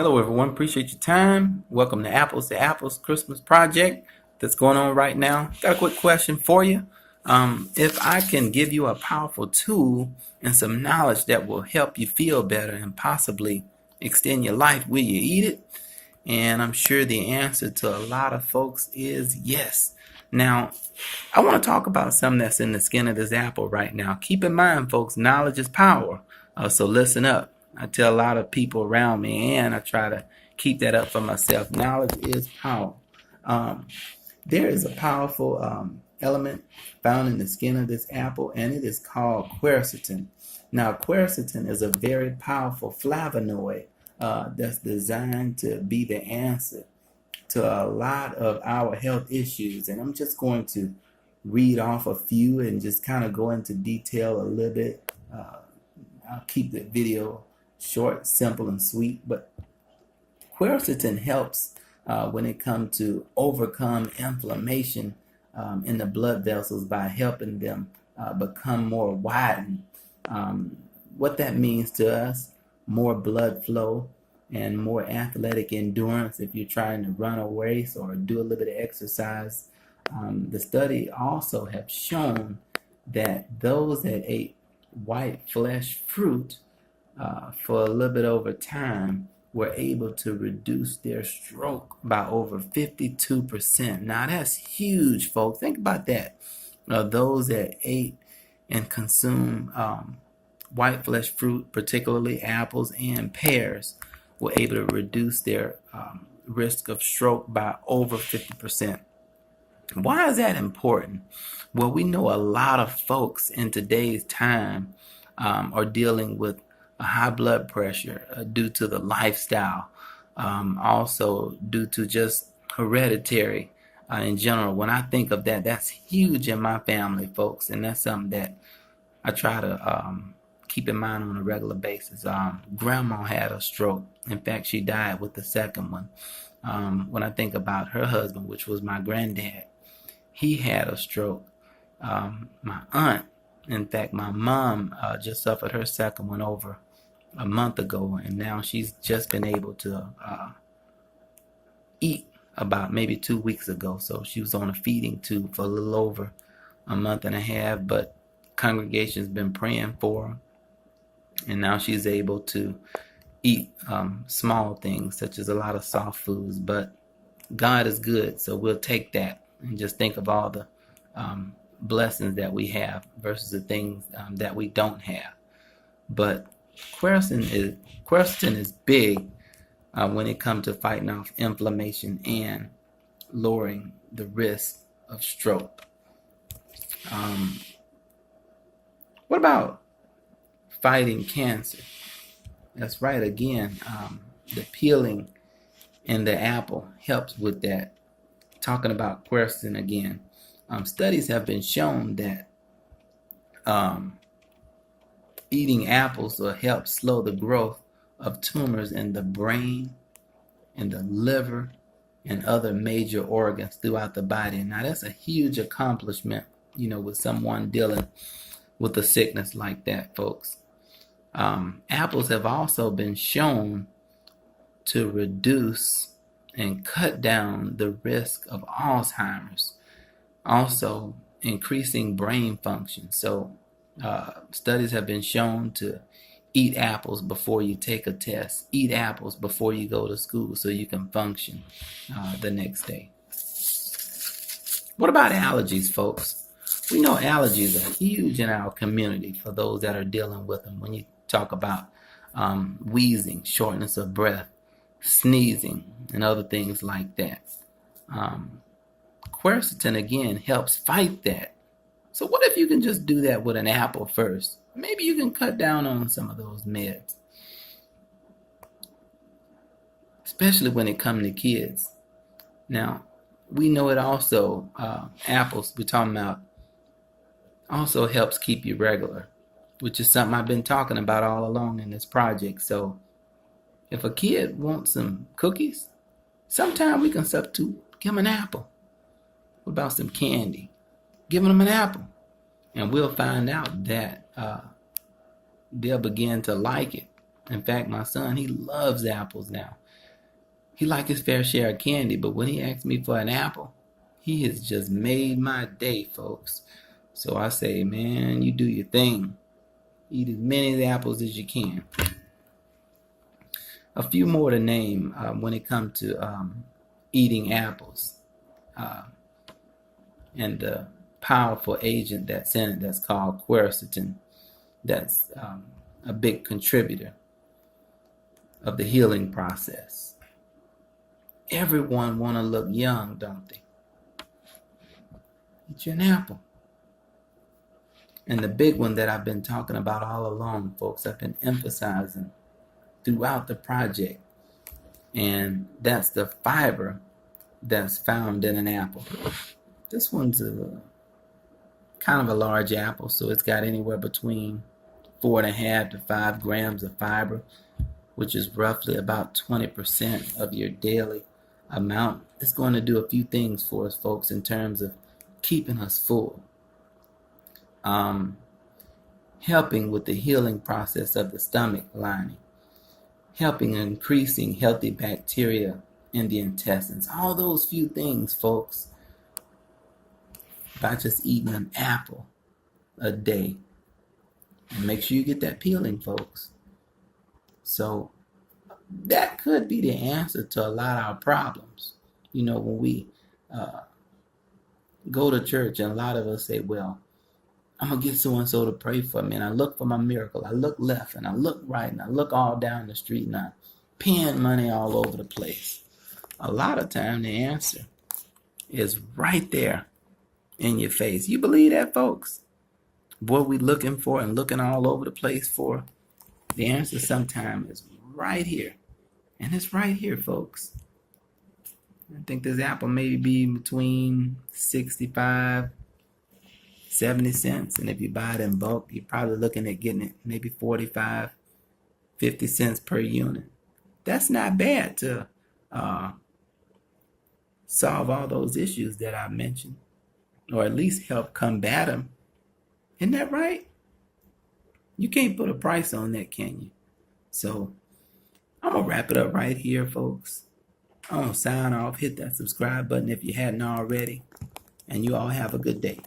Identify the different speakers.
Speaker 1: Hello, everyone. Appreciate your time. Welcome to Apples Christmas Project that's going on right now. Got a quick question for you. If I can give you a powerful tool and some knowledge that will help you feel better and possibly extend your life, will you eat it? And I'm sure the answer to a lot of folks is yes. Now, I want to talk about something that's in the skin of this apple right now. Keep in mind, folks, knowledge is power. So listen up. I tell a lot of people around me, and I try to keep that up for myself. Knowledge is power. Um, there is a powerful element found in the skin of this apple, and it is called quercetin. Now, quercetin is a very powerful flavonoid that's designed to be the answer to a lot of our health issues. And I'm just going to read off a few and just kind of go into detail a little bit. I'll keep the video short, simple, and sweet. But quercetin helps when it comes to overcome inflammation in the blood vessels by helping them become more widened. What that means to us, more blood flow and more athletic endurance if you're trying to run a race or do a little bit of exercise. The study also have shown that those that ate white flesh fruit for a little bit over time were able to reduce their stroke by over 52%. Now that's huge, folks. Think about that. Those that ate and consumed white flesh fruit, particularly apples and pears, were able to reduce their risk of stroke by over 50%. Why is that important? Well, we know a lot of folks in today's time are dealing with a high blood pressure due to the lifestyle, also due to just hereditary in general. When I think of that, that's huge in my family, folks, and that's something that I try to keep in mind on a regular basis. Grandma had a stroke. In fact, she died with the second one. When I think about her husband, which was my granddad, he had a stroke. My aunt, in fact, my mom just suffered her second one over a month ago, and now she's just been able to eat about maybe 2 weeks ago. So she was on a feeding tube for a little over a month and a half, but congregation's been praying for her, and now she's able to eat small things such as a lot of soft foods. But God is good, so we'll take that and just think of all the blessings that we have versus the things that we don't have. But quercetin is big when it comes to fighting off inflammation and lowering the risk of stroke. What about fighting cancer? That's right, again, the peeling in the apple helps with that. Talking about quercetin again, studies have been shown that eating apples will help slow the growth of tumors in the brain, in the liver, and other major organs throughout the body. Now that's a huge accomplishment, with someone dealing with a sickness like that, folks. Apples have also been shown to reduce and cut down the risk of Alzheimer's, also increasing brain function. So studies have been shown to eat apples before you take a test, eat apples before you go to school so you can function the next day. What about allergies, folks? We know allergies are huge in our community for those that are dealing with them. When you talk about wheezing, shortness of breath, sneezing, and other things like that. Quercetin, again, helps fight that. So what if you can just do that with an apple first? Maybe you can cut down on some of those meds, especially when it comes to kids. Now, we know it also, apples, we're talking about, also helps keep you regular, which is something I've been talking about all along in this project. So if a kid wants some cookies, sometimes we can substitute, give them an apple. What about some candy? Giving them an apple. And we'll find out that they'll begin to like it. In fact, my son, he loves apples now. He like his fair share of candy, but when he asks me for an apple, he has just made my day, folks. So I say, man, you do your thing. Eat as many of the apples as you can. A few more to name when it comes to eating apples. And the powerful agent that's in it that's called quercetin. That's a big contributor of the healing process. Everyone want to look young, don't they? Eat you an apple. And the big one that I've been talking about all along, folks, I've been emphasizing throughout the project, and that's the fiber that's found in an apple. This one's kind of a large apple, so it's got anywhere between 4.5 to 5 grams of fiber, which is roughly about 20% of your daily amount. It's going to do a few things for us, folks, in terms of keeping us full, helping with the healing process of the stomach lining, helping increasing healthy bacteria in the intestines. All those few things, folks, by just eating an apple a day. And make sure you get that peeling, folks. So that could be the answer to a lot of our problems. You know, when we go to church, and a lot of us say, well, I'm going to get so-and-so to pray for me, and I look for my miracle. I look left, and I look right, and I look all down the street, and I pin money all over the place. A lot of time, the answer is right there in your face. You believe that, folks? What we looking for and looking all over the place for, the answer sometimes is right here. And it's right here, folks. I think this apple may be between 65 70 cents, and if you buy it in bulk, you're probably looking at getting it maybe 45 50 cents per unit. That's not bad to solve all those issues that I mentioned, or at least help combat them. Isn't that right? You can't put a price on that, can you? So I'm gonna wrap it up right here, folks. I'm gonna sign off. Hit that subscribe button if you hadn't already, and you all have a good day.